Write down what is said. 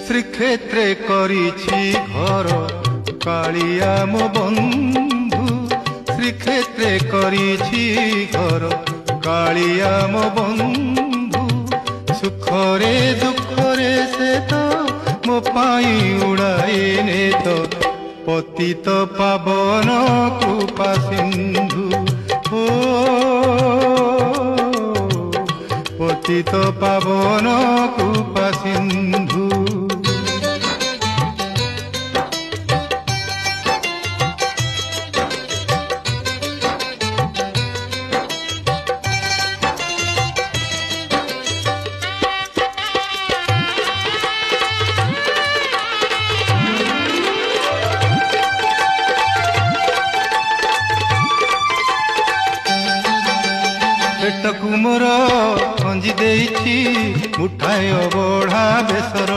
श्रीक्षेत्रे करिछि घर कालिया मो बंधु श्रीक्षेत्रे करिछि घर कालिया मो बंधु सुखरे दुखरे से तो मो पाई उड़ाए ने तो पतित पावन कृपा सिंधु हो पतित पावन कृपा सिंधु पेटकु मोर खंजी देइछि मुठाए बढ़ा बेसर